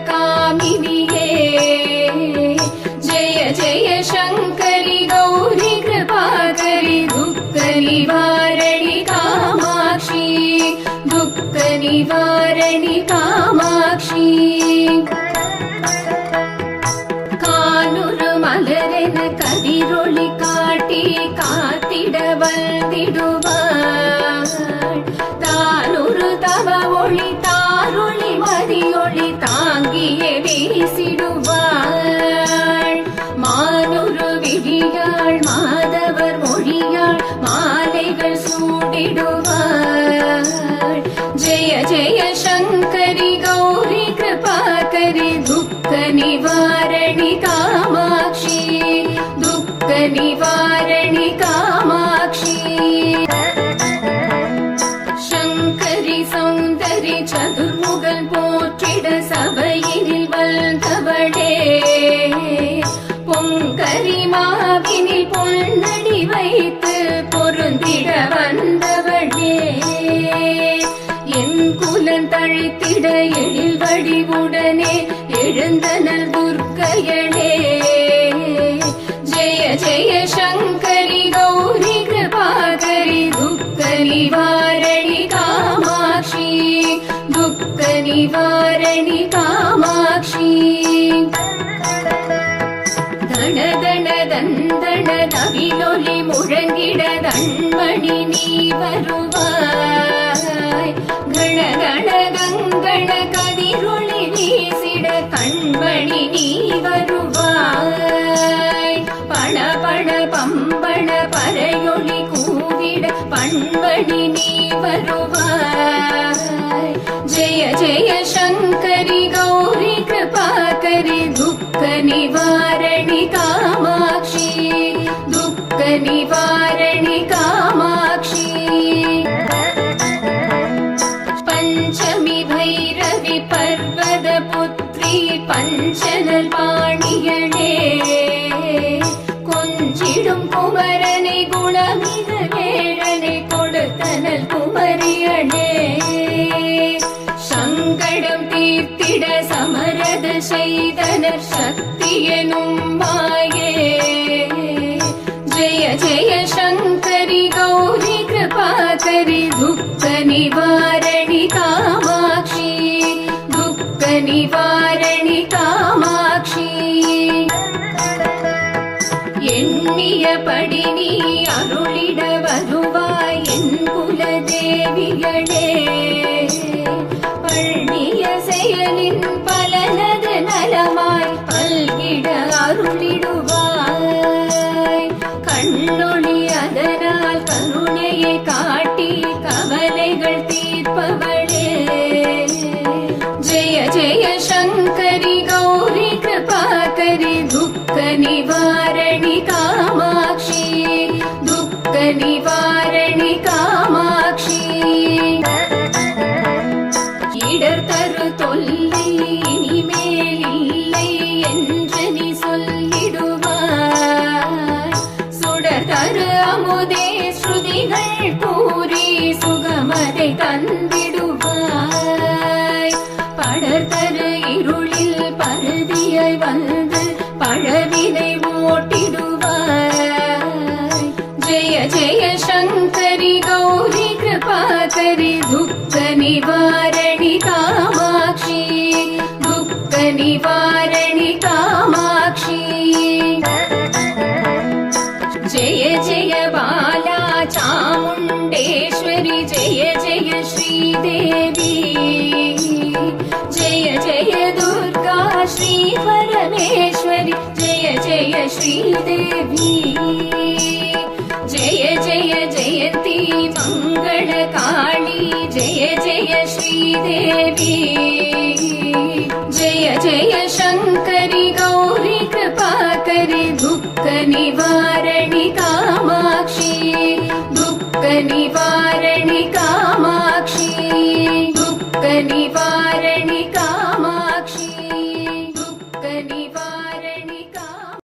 कामिनिये जय जय शङ्करि गौरि कृपाकरि दुःख निवारणि कामाक्षी दुःख निवारणि कामाक्षी कानूरु मलरेन कदिरोळि काटी कातिड वंदिडुवाळ तानूरु तव ओळि तारुळि मदियोळि तांगिये वीसिडुवाळ मानूरु विडियाळ माधवर मोळियाळ मालेगळ सूडिडुवाळ जय जय शङ्करि गौरि कृपाकरि दुःख निवारणि कामाक्षी दुःख निवारणि कामाक्षी शङ्करि सौन्दरि चतुर्मुगन् पोற்றிட சபையினில் வந்தவளே பொங்கரி மாவினில் பொன்னடி வைத்து பொருந்திட வந்தவளே என் குலன் தழைத்திட எழில் வடிவுடனே எழுந்தனல் துர்க்கையளே जय जय शङ्करि गौरि कृपाकरि दुःख निवारणि कामाक्षी दुःख निवारणि कामाक्षी दण दण दन्दण नविलொலி முழங்கிட தண்மணி நீ வருவாய் गण गण गङ्गण कदिरொளி வீசிட கண்மணி நீ வருவாய் பண பண பம்பண பறையொளி கூவிட பண்பணி நீ வருவாய் जय जय शङ्करि गौरि कृपाकरि दुःख निवारणि कामाक्षी दुःख निवारणि कामाक्षी पञ्चमी भैरवि पर्वत पुत्री पञ्चनल् पाणियळे கொஞ்சிடும் குமரனை குணமிக வேழனை கொடுத்தனல் குமரியனே சங்கடம் தீர்த்திட சமரத செய்தனர் சக்தியனும் மாயே ஜெய ஜெய சங்கரி கௌரி கிருபாகரி துக்க நிவாரணி காமாட்சி துக்க நிவாரணி காமாட்சி எண்ணியபடி நீ அருளிட வருவாய் என் குலதேவிகளே பள்ளிய செயலின் பலனது நலமாய் பல்கிட அருளிடுவாய் கண்ணொளி அதனால் கருணையை காட்டி கவலைகள் தீர்ப்பவளே ஜெய ஜெய சங்கரி கௌரி கிருபாகரி துக்க நிவாரணி காமாட்சி துக்க நிவாரணி காமாட்சி இடர் தரு தொல்லை இனிமேல் இல்லை என்று நீ சொல்லிடுவாய் சுடர் தரு அமுதே ஸ்ருதிகள் கூறி சுகமதை தந்திடுவாய் படர் தரு இருளில் பருதியை வந்து பழவினை ஓட்டிடுவாய் ஜெய ஜெய சங்கரி கௌரி கிருபாகரி துக்க நிவாரணி காமாட்சி துக்க நிவாரணி காமாட்சி ஜெய ஜெய பாலா சாமுண்டேஸ்வரி ஜெய ஜெய ஸ்ரீதேவி जय जय दुर्गा श्री परमेश्वरी जय जय श्रीदेवी जय जय जयति मंगल काली जय जय श्रीदेवी जय जय शङ्करि गौरी कृपाकरि दुःख निवारणि कामाक्षी दुःख निवारणि कामाक्षी दुःख निवारणि कामाक्षी।